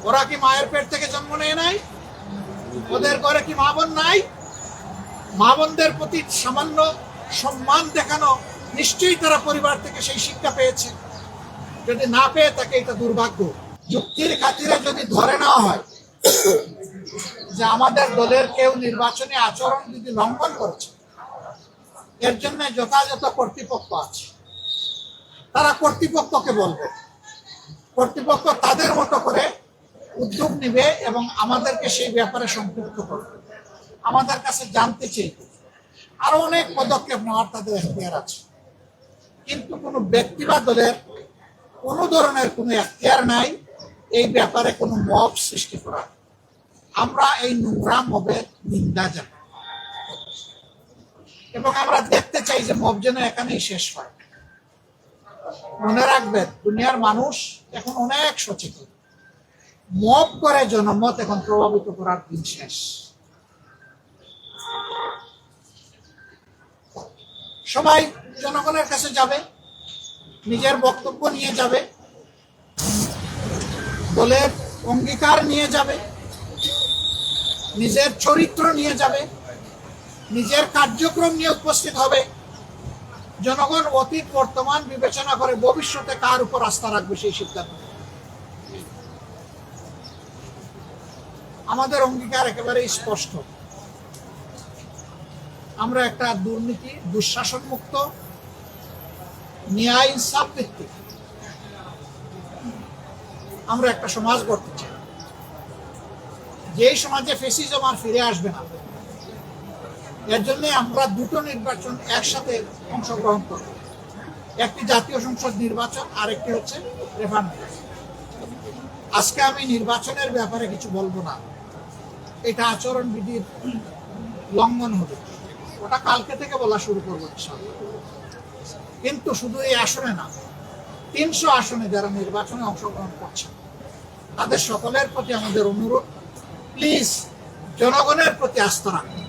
ওরা কি মায়ের পেট থেকে জন্ম নেয় নাই? ওদের ঘরে কি মা বোন নাই? মা বোনদের প্রতি সামান্য সম্মান দেখানো, নিশ্চয়ই তারা পরিবার থেকে সেই শিক্ষা পেয়েছে। যদি না পেয়ে থাকে, এটা দুর্ভাগ্য। যুক্তির খাতিরে যদি ধরে নেওয়া হয় যে আমাদের দলের কেউ নির্বাচনী আচরণ বিধি লঙ্ঘন করেছে, এর জন্য যথাযথ কর্তৃপক্ষ আছে, তারা কর্তৃপক্ষকে বলবে, কর্তৃপক্ষ তাদের মতো করে উদ্যোগ নিবে এবং আমাদেরকে সেই ব্যাপারে সম্পৃক্ত করবে, আমাদের কাছে জানতে চাইবে। আরো অনেক পদক্ষেপ নেওয়ার তাদের এখতিয়ার আছে, কিন্তু কোনো ব্যক্তি বা দলের কোনো ধরনের কোনো এখতিয়ার নাই এই ব্যাপারে কোনো মব সৃষ্টি করা। আমরা এই নোংরা মবের নিন্দা জানাই এবং আমরা দেখতে চাই যে মব যেন এখানেই শেষ হয়। মনে রাখবেন, দুনিয়ার মানুষ এখন অনেক সচেতন। মব করে জনমত এখন প্রভাবিত করার দিন শেষ। সবাই জনগণের কাছে যাবে, নিজের বক্তব্য নিয়ে যাবে, দলের অঙ্গীকার নিয়ে যাবে, নিজের চরিত্র নিয়ে যাবে, নিজের কার্যক্রম নিয়ে উপস্থিত হবে। জনগণ অতীত বর্তমান বিবেচনা করে ভবিষ্যতে কার উপর আস্থা রাখবে সেই সিদ্ধান্ত। আমাদের অঙ্গীকার একেবারে স্পষ্ট। আমরা একটা দুর্নীতি, দুঃশাসন মুক্ত, ন্যায় ইনসাফ ভিত্তিক আমরা একটা সমাজ গড়তে চাই, যেই সমাজে ফ্যাসিজম আর ফিরে আসবে না। এর জন্য আমরা দুটো নির্বাচন একসাথে অংশগ্রহণ করব, একটি জাতীয় সংসদ নির্বাচন, আরেকটি হচ্ছে রেফারেন্ডাম। আজকে আমি নির্বাচনের ব্যাপারে কিছু বলবো না, এটা আচরণ বিধির লঙ্ঘন হবে, ওটা কালকে থেকে বলা শুরু করবো ইনশাআল্লাহ। কিন্তু শুধু এই আসনে না, 300 আসনে যারা নির্বাচনে অংশগ্রহণ করছে তাদের সকলের প্রতি আমাদের অনুরোধ, প্লিজ জনগণের প্রতি আস্থা রাখুন।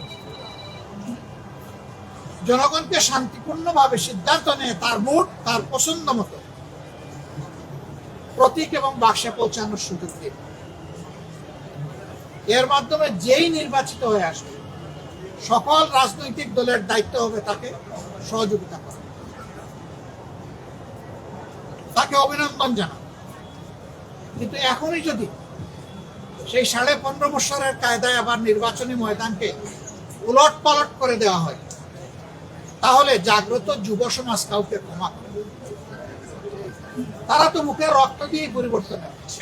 জনগণকে শান্তিপূর্ণভাবে সিদ্ধান্ত নিয়ে তার ভোট তার পছন্দ মতো প্রতীক এবং বাক্সে পৌঁছানোর সুযোগ দিন। এর মাধ্যমে যেই নির্বাচিত হয়ে আসবে, সকল রাজনৈতিক দলের দায়িত্ব হবে তাকে সহযোগিতা করা, তাকে অভিনন্দন জানানো। কিন্তু এখনই যদি সেই 15.5 বছরের কায়দায় আবার নির্বাচনী ময়দানকে উলট পালট করে দেওয়া হয়, তাহলে জাগ্রত যুব সমাজ কাউকে ক্ষমা করে। তারা তো মুখের রক্ত দিয়ে পরিবর্তন হচ্ছে।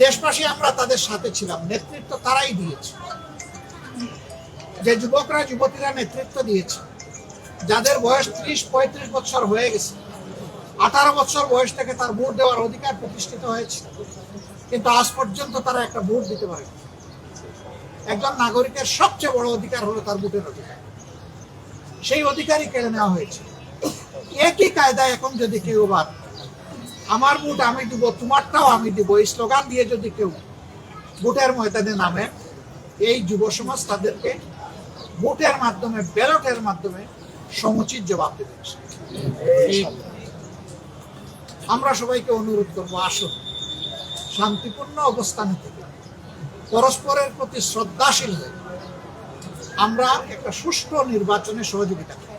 দেশবাসী আমরা তাদের সাথে ছিলাম, নেতৃত্ব তারাই দিয়েছে। যে যুবকরা যুবতীরা নেতৃত্ব দিয়েছে, যাদের বয়স 30-35 বছর হয়ে গেছে, 18 বছর বয়স থেকে তার ভোট দেওয়ার অধিকার প্রতিষ্ঠিত হয়েছে, কিন্তু আজ পর্যন্ত তারা একটা ভোট দিতে পারে। একজন নাগরিকের সবচেয়ে বড় অধিকার হলো তার ভোটের অধিকার, সেই অধিকারই কেড়ে নেওয়া হয়েছে। একই কায়দায় এখন যদি কেউ আবার আমার ভোট আমি দিব, তোমারটাও আমি দিব, এই স্লোগান দিয়ে যদি কেউ ভোটের ময়দানে নামে, এই যুব সমাজ তাদেরকে ভোটের মাধ্যমে, ব্যালটের মাধ্যমে সমুচিত জবাব দেবে। আমরা সবাইকে অনুরোধ করবো, আসুন শান্তিপূর্ণ অবস্থানে থেকে পরস্পরের প্রতি শ্রদ্ধাশীল হয়ে আমরা একটা সুষ্ঠু নির্বাচনে সহযোগিতা করি।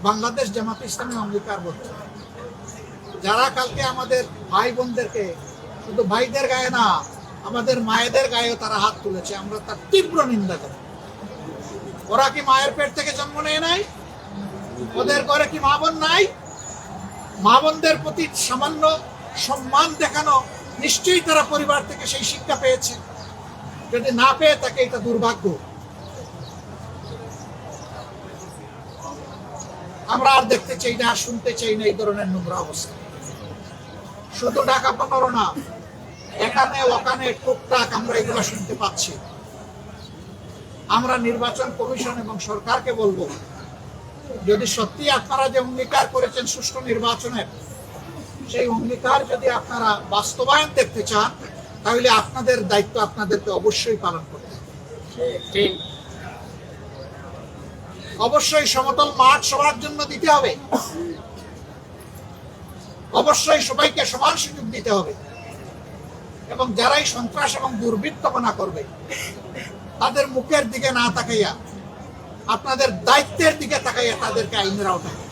বাংলাদেশ জামাতে ইসলামী অঙ্গীকারবদ্ধ, যারা কালকে আমাদের ভাই বোনদেরকে, শুধু ভাইদের গায়ে না, আমাদের মায়েদের গায়েও তারা হাত তুলেছে, আমরা তার তীব্র নিন্দা করি। ওরা কি মায়ের পেট থেকে জন্ম নেয় নাই? ওদের ঘরে কি মা বোন নাই? মা বোনদের প্রতি সামান্য সম্মান দেখানো, নিশ্চয়ই তারা পরিবার থেকে সেই শিক্ষা পেয়েছে। যদি না পেয়ে থাকে, এটা দুর্ভাগ্য। আমরা আর দেখতে চাই না, শুনতে চাই না এই ধরনের নোংরা অবস্থা। শুধু ঢাকা 15 না, এখানে ওখানে টুকটাক আমরা এগুলো শুনতে পাচ্ছি। আমরা নির্বাচন কমিশন এবং সরকারকে বলবো, যদি সত্যি আপনারা যে অঙ্গীকার করেছেন সুষ্ঠু নির্বাচনের, সেই অঙ্গীকার যদি আপনারা বাস্তবায়ন দেখতে চান, তাহলে আপনাদের দায়িত্ব আপনাদেরকে অবশ্যই পালন করতে হবে। অবশ্যই সমতল মাঠ সবার জন্য দিতে হবে, অবশ্যই সবাইকে সমান সুযোগ দিতে হবে। এবং যারাই সন্ত্রাস এবং দুর্বৃত্তপনা করবে তাদের মুখের দিকে না তাকাইয়া আপনাদের দায়িত্বের দিকে তাকাইয়া তাদেরকে আইনের আওতায়